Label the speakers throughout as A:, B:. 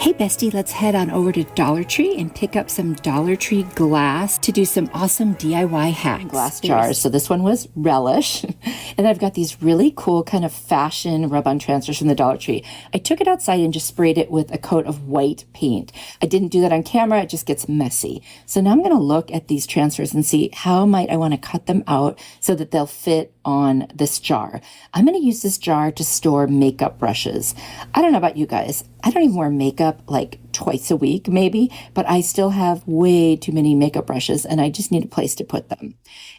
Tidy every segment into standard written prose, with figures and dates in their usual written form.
A: Hey Bestie, let's head on over to Dollar Tree and pick up some Dollar Tree glass to do some awesome DIY hacks. Glass jars. So this one was Relish. And I've got these really cool kind of fashion rub-on transfers from the Dollar Tree. I took it outside and just sprayed it with a coat of white paint. I didn't do that on camera. It just gets messy. So now I'm going to look at these transfers and see how might I want to cut them out so that they'll fit on this jar. I'm going to use this jar to store makeup brushes. I don't know about you guys. I don't even wear makeup like twice a week maybe, but I still have way too many makeup brushes and I just need a place to put them.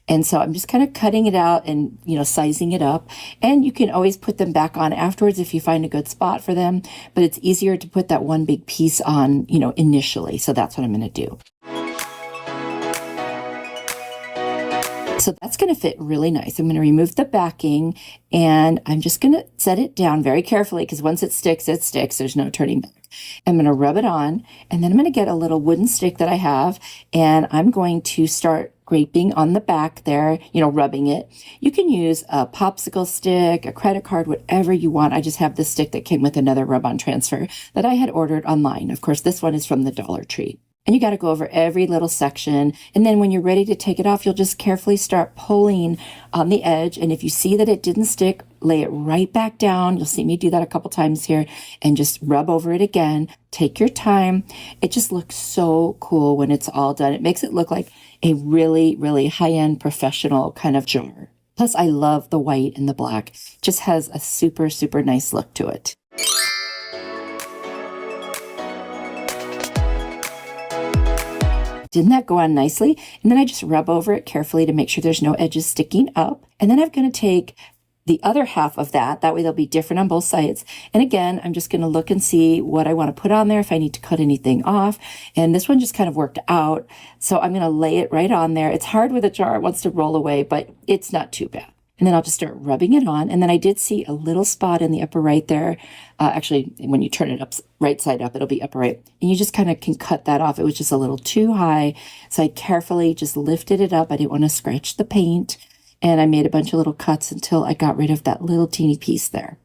A: And so I'm just kind of cutting it out and, sizing it up. And you can always put them back on afterwards if you find a good spot for them, but it's easier to put that one big piece on, initially. So that's what I'm going to do. So that's going to fit really nice. I'm going to remove the backing and I'm just going to set it down very carefully because once it sticks, it sticks. There's no turning back. I'm going to rub it on and then I'm going to get a little wooden stick that I have and I'm going to start scraping on the back there, rubbing it. You can use a popsicle stick, a credit card, whatever you want. I just have this stick that came with another rub-on transfer that I had ordered online. Of course, this one is from the Dollar Tree. And you got to go over every little section. And then when you're ready to take it off, you'll just carefully start pulling on the edge. And if you see that it didn't stick, lay it right back down. You'll see me do that a couple times here and just rub over it again. Take your time. It just looks so cool when it's all done. It makes it look like a really, really high-end professional kind of jar. Plus, I love the white and the black. It just has a super, super nice look to it. Didn't that go on nicely? And then I just rub over it carefully to make sure there's no edges sticking up. And then I'm going to take the other half of that. That way they'll be different on both sides. And again, I'm just going to look and see what I want to put on there, if I need to cut anything off. And this one just kind of worked out. So I'm going to lay it right on there. It's hard with a jar. It wants to roll away, but it's not too bad. And then I'll just start rubbing it on. And then I did see a little spot in the upper right there. Actually, when you turn it up right side up, it'll be upper right. And you just kind of can cut that off. It was just a little too high. So I carefully just lifted it up. I didn't want to scratch the paint. And I made a bunch of little cuts until I got rid of that little teeny piece there.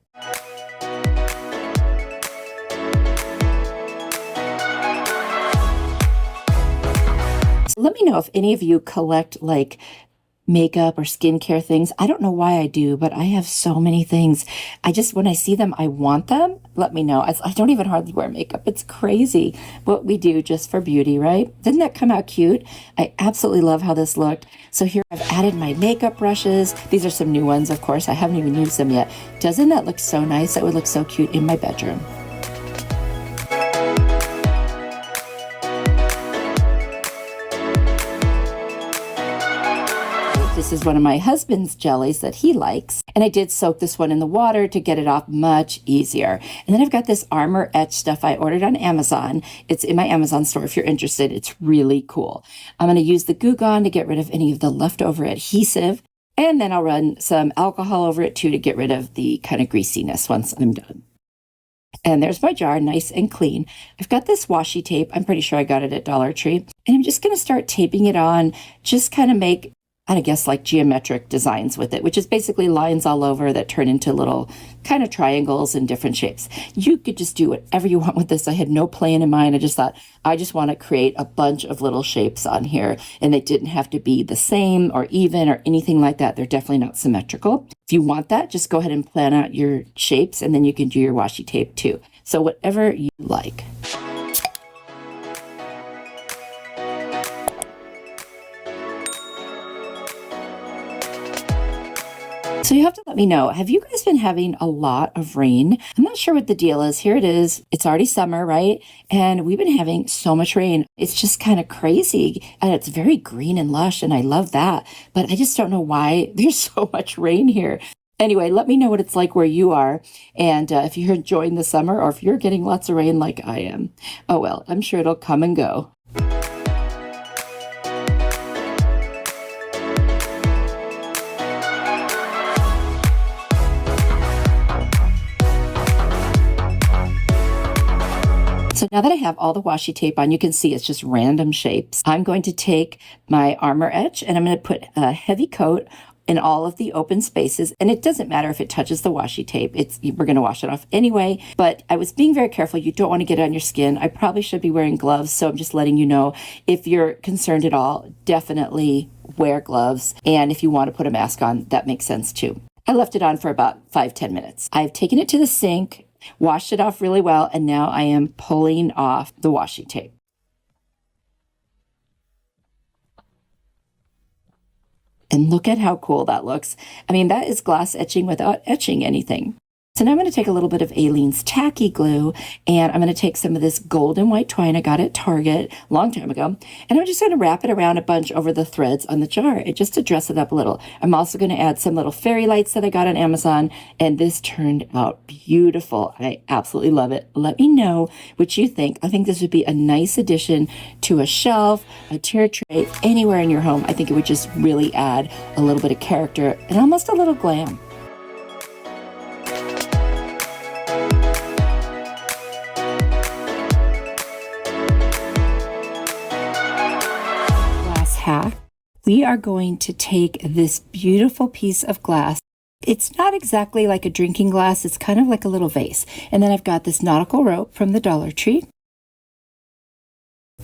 A: So let me know if any of you collect like makeup or skincare things. I don't know why I do, but I have so many things. When I see them, I want them. Let me know. I don't even hardly wear makeup. It's crazy what we do just for beauty, right? Didn't that come out cute? I absolutely love how this looked. So here I've added my makeup brushes. These are some new ones, of course. I haven't even used them yet. Doesn't that look so nice? That would look so cute in my bedroom. This is one of my husband's jellies that he likes. And I did soak this one in the water to get it off much easier. And then I've got this Armor Etched stuff I ordered on Amazon. It's in my Amazon store if you're interested. It's really cool. I'm going to use the Goo Gone to get rid of any of the leftover adhesive. And then I'll run some alcohol over it too to get rid of the kind of greasiness once I'm done. And there's my jar, nice and clean. I've got this washi tape. I'm pretty sure I got it at Dollar Tree. And I'm just going to start taping it on, just kind of make like geometric designs with it, which is basically lines all over that turn into little kind of triangles in different shapes. You could just do whatever you want with this. I had no plan in mind. I just thought, I just want to create a bunch of little shapes on here, and they didn't have to be the same or even or anything like that. They're definitely not symmetrical. If you want that, just go ahead and plan out your shapes, and then you can do your washi tape too. So whatever you like. So you have to let me know, have you guys been having a lot of rain? I'm not sure what the deal is. Here it is. It's already summer, right? And we've been having so much rain. It's just kind of crazy. And it's very green and lush, and I love that. But I just don't know why there's so much rain here. Anyway, let me know what it's like where you are. And if you're enjoying the summer or if you're getting lots of rain like I am. Oh, well, I'm sure it'll come and go. So now that I have all the washi tape on, you can see it's just random shapes. I'm going to take my Armor Etch and I'm going to put a heavy coat in all of the open spaces. And it doesn't matter if it touches the washi tape. We're going to wash it off anyway, but I was being very careful. You don't want to get it on your skin. I probably should be wearing gloves. So I'm just letting you know, if you're concerned at all, definitely wear gloves. And if you want to put a mask on, that makes sense too. I left it on for about 5-10 minutes. I've taken it to the sink, washed it off really well, and now I am pulling off the washi tape. And look at how cool that looks. I mean, that is glass etching without etching anything. So now I'm going to take a little bit of Aleene's tacky glue, and I'm going to take some of this gold and white twine I got at Target a long time ago, and I'm just going to wrap it around a bunch over the threads on the jar and just to dress it up a little. I'm also going to add some little fairy lights that I got on Amazon, and this turned out beautiful. I absolutely love it. Let me know what you think. I think this would be a nice addition to a shelf, a tier tray, anywhere in your home. I think it would just really add a little bit of character and almost a little glam. Hack. We are going to take this beautiful piece of glass. It's not exactly like a drinking glass. It's kind of like a little vase. And then I've got this nautical rope from the Dollar Tree.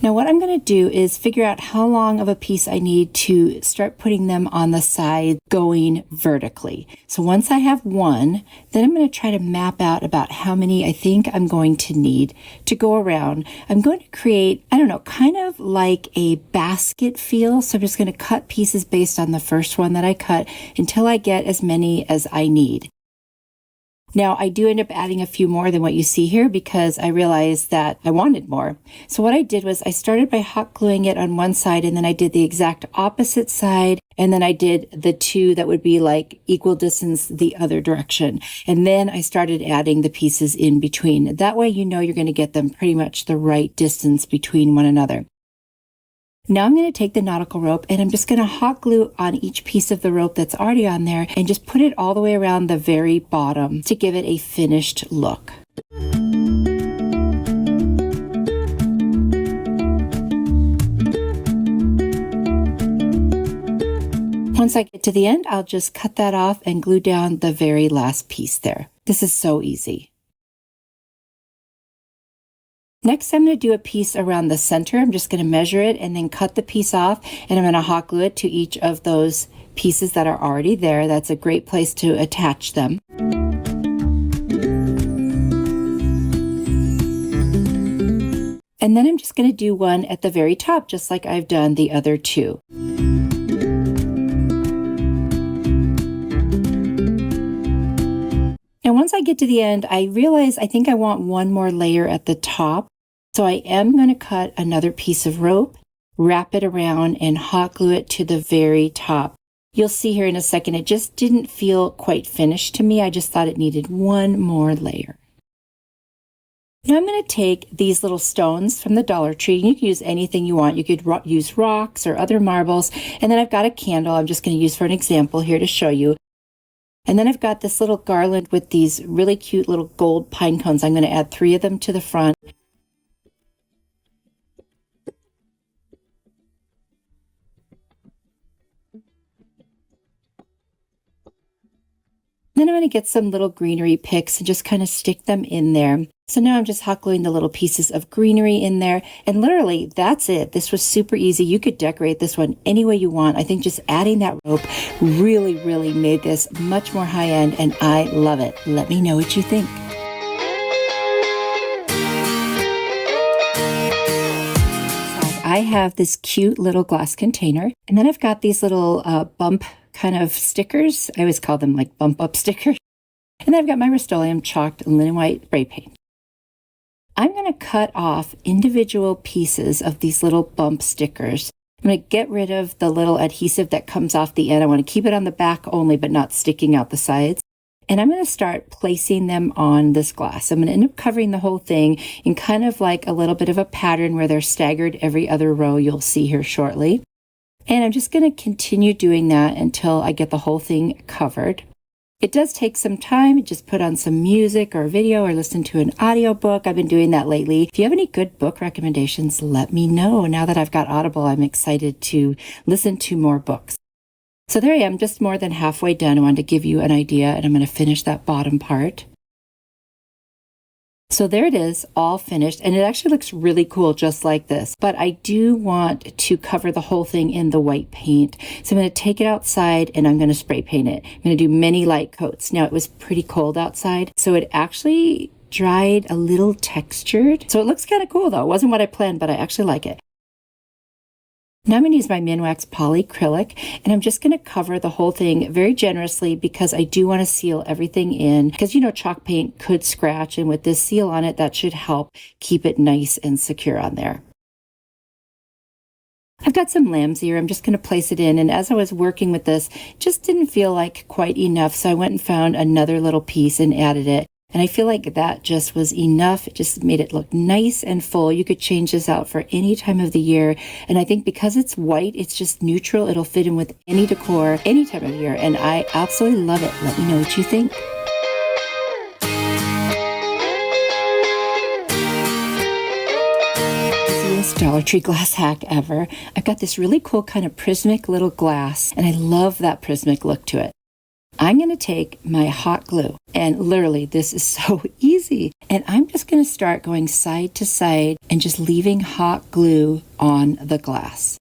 A: Now what I'm going to do is figure out how long of a piece I need to start putting them on the side going vertically. So once I have one, then I'm going to try to map out about how many I think I'm going to need to go around. I'm going to create, I don't know, kind of like a basket feel. So I'm just going to cut pieces based on the first one that I cut until I get as many as I need. Now, I do end up adding a few more than what you see here because I realized that I wanted more. So what I did was I started by hot gluing it on one side, and then I did the exact opposite side, and then I did the two that would be like equal distance the other direction. And then I started adding the pieces in between. That way you know you're going to get them pretty much the right distance between one another. Now I'm going to take the nautical rope and I'm just going to hot glue on each piece of the rope that's already on there and just put it all the way around the very bottom to give it a finished look. Once I get to the end, I'll just cut that off and glue down the very last piece there. This is so easy. Next, I'm going to do a piece around the center. I'm just going to measure it and then cut the piece off, and I'm going to hot glue it to each of those pieces that are already there. That's a great place to attach them. And then I'm just going to do one at the very top, just like I've done the other two. And once I get to the end, I realize I think I want one more layer at the top. So I am going to cut another piece of rope, wrap it around, and hot glue it to the very top. You'll see here in a second, it just didn't feel quite finished to me. I just thought it needed one more layer. Now I'm going to take these little stones from the Dollar Tree. You can use anything you want. You could use rocks or other marbles. And then I've got a candle I'm just going to use for an example here to show you. And then I've got this little garland with these really cute little gold pine cones. I'm going to add 3 of them to the front. Then I'm going to get some little greenery picks and just kind of stick them in there. So now I'm just hot gluing the little pieces of greenery in there. And literally, that's it. This was super easy. You could decorate this one any way you want. I think just adding that rope really, really made this much more high-end, and I love it. Let me know what you think. I have this cute little glass container, and then I've got these little bump kind of stickers. I always call them like bump up stickers. And then I've got my Rust-Oleum chalked linen white spray paint. I'm going to cut off individual pieces of these little bump stickers. I'm going to get rid of the little adhesive that comes off the end. I want to keep it on the back only, but not sticking out the sides. And I'm going to start placing them on this glass. I'm going to end up covering the whole thing in kind of like a little bit of a pattern where they're staggered every other row you'll see here shortly. And I'm just going to continue doing that until I get the whole thing covered. It does take some time. Just put on some music or video or listen to an audiobook. I've been doing that lately. If you have any good book recommendations, let me know. Now that I've got Audible, I'm excited to listen to more books. So there I am, just more than halfway done. I wanted to give you an idea, and I'm going to finish that bottom part. So there it is, all finished, and it actually looks really cool just like this. But I do want to cover the whole thing in the white paint. So I'm going to take it outside and I'm going to spray paint it. I'm going to do many light coats. Now it was pretty cold outside, so it actually dried a little textured. So it looks kind of cool though. It wasn't what I planned, but I actually like it. Now I'm going to use my Minwax polyacrylic, and I'm just going to cover the whole thing very generously because I do want to seal everything in, because you know chalk paint could scratch, and with this seal on it, that should help keep it nice and secure on there. I've got some lamb's ear. I'm just going to place it in, and as I was working with this, it just didn't feel like quite enough, so I went and found another little piece and added it. And I feel like that just was enough. It just made it look nice and full. You could change this out for any time of the year. And I think because it's white, it's just neutral. It'll fit in with any decor, any time of year. And I absolutely love it. Let me know what you think. Easiest Dollar Tree glass hack ever. I've got this really cool kind of Prismic little glass, and I love that Prismic look to it. I'm going to take my hot glue, and literally this is so easy, and I'm just going to start going side to side and just leaving hot glue on the glass.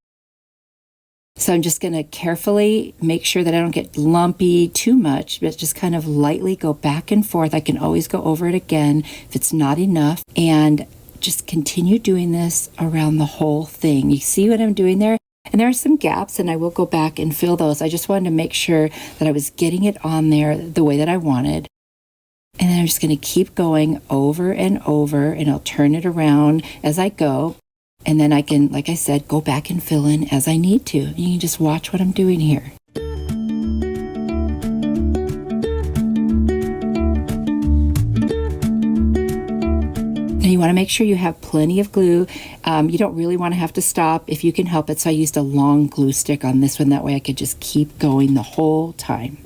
A: So I'm just going to carefully make sure that I don't get lumpy too much, but just kind of lightly go back and forth. I can always go over it again if it's not enough, and just continue doing this around the whole thing. You see what I'm doing there? And there are some gaps, and I will go back and fill those. I just wanted to make sure that I was getting it on there the way that I wanted. And then I'm just going to keep going over and over, and I'll turn it around as I go. And then I can, like I said, go back and fill in as I need to. You can just watch what I'm doing here. You want to make sure you have plenty of glue. You don't really want to have to stop if you can help it. So I used a long glue stick on this one. That way I could just keep going the whole time.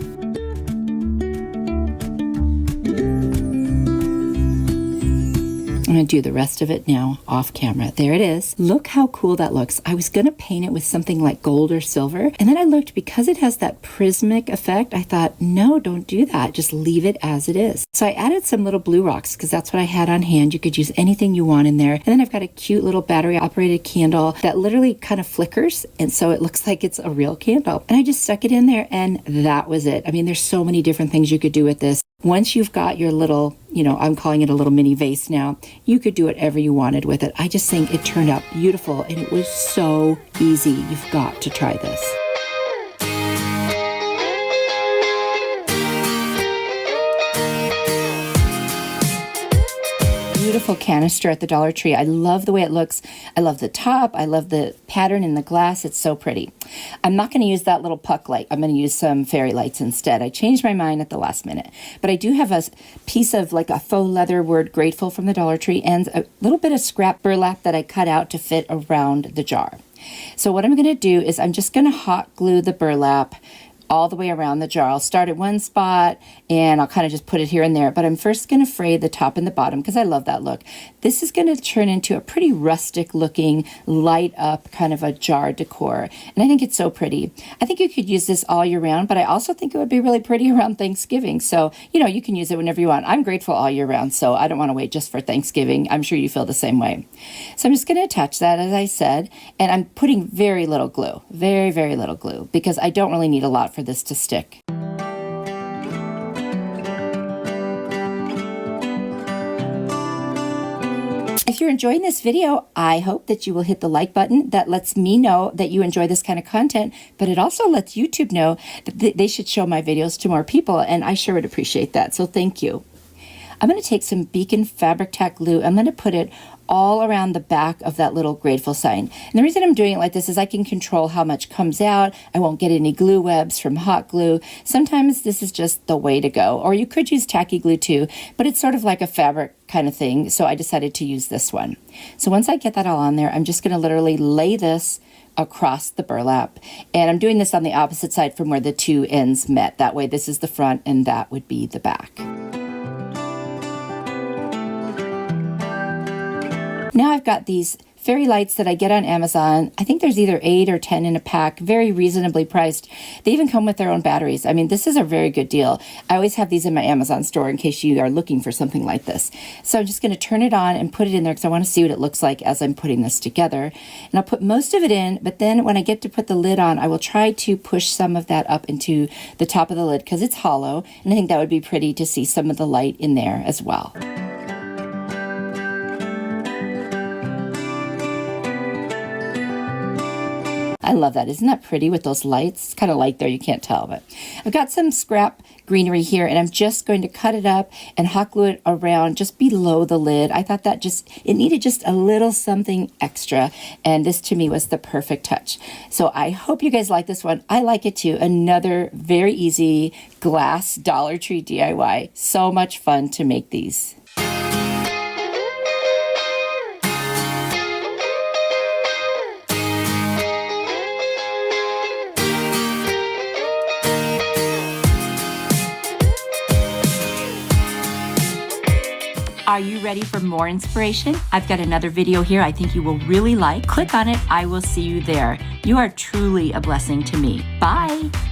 A: I'm going to do the rest of it now off camera. There it is. Look how cool that looks. I was going to paint it with something like gold or silver, and then I looked, because it has that prismic effect, I thought, no, don't do that. Just leave it as it is. So I added some little blue rocks because that's what I had on hand. You could use anything you want in there. And then I've got a cute little battery operated candle that literally kind of flickers, and so it looks like it's a real candle. And I just stuck it in there, and that was it. I mean, there's so many different things you could do with this. Once you've got your little, I'm calling it a little mini vase now, you could do whatever you wanted with it. I just think it turned out beautiful, and it was so easy. You've got to try this. Beautiful canister at the Dollar Tree. I love the way it looks. I love the top. I love the pattern in the glass. It's so pretty. I'm not going to use that little puck light. I'm going to use some fairy lights instead. I changed my mind at the last minute. But I do have a piece of like a faux leather word grateful from the Dollar Tree and a little bit of scrap burlap that I cut out to fit around the jar. So what I'm going to do is I'm just going to hot glue the burlap all the way around the jar. I'll start at one spot and I'll kind of just put it here and there, but I'm first going to fray the top and the bottom because I love that look. This is going to turn into a pretty rustic looking, light up kind of a jar decor, and I think it's so pretty. I think you could use this all year round, but I also think it would be really pretty around Thanksgiving. So, you can use it whenever you want. I'm grateful all year round, so I don't want to wait just for Thanksgiving. I'm sure you feel the same way. So I'm just going to attach that, as I said, and I'm putting very little glue, very, very little glue, because I don't really need a lot for this to stick. If you're enjoying this video, I hope that you will hit the like button. That lets me know that you enjoy this kind of content, but it also lets YouTube know that they should show my videos to more people, and I sure would appreciate that, so thank you. I'm going to take some Beacon Fabric Tack glue. I'm going to put it all around the back of that little grateful sign. And the reason I'm doing it like this is I can control how much comes out. I won't get any glue webs from hot glue. Sometimes this is just the way to go. Or you could use tacky glue too, but it's sort of like a fabric kind of thing. So I decided to use this one. So once I get that all on there, I'm just going to literally lay this across the burlap. And I'm doing this on the opposite side from where the two ends met. That way this is the front and that would be the back. Now I've got these fairy lights that I get on Amazon. I think there's either 8 or 10 in a pack, very reasonably priced. They even come with their own batteries. I mean, this is a very good deal. I always have these in my Amazon store in case you are looking for something like this. So I'm just going to turn it on and put it in there because I want to see what it looks like as I'm putting this together. And I'll put most of it in, but then when I get to put the lid on, I will try to push some of that up into the top of the lid because it's hollow. And I think that would be pretty to see some of the light in there as well. I love that. Isn't that pretty with those lights? It's kind of light there, you can't tell, but I've got some scrap greenery here and I'm just going to cut it up and hot glue it around just below the lid. I thought that it needed just a little something extra, and this to me was the perfect touch. So I hope you guys like this one. I like it too. Another very easy glass Dollar Tree DIY. So much fun to make these. Are you ready for more inspiration? I've got another video here I think you will really like. Click on it. I will see you there. You are truly a blessing to me. Bye.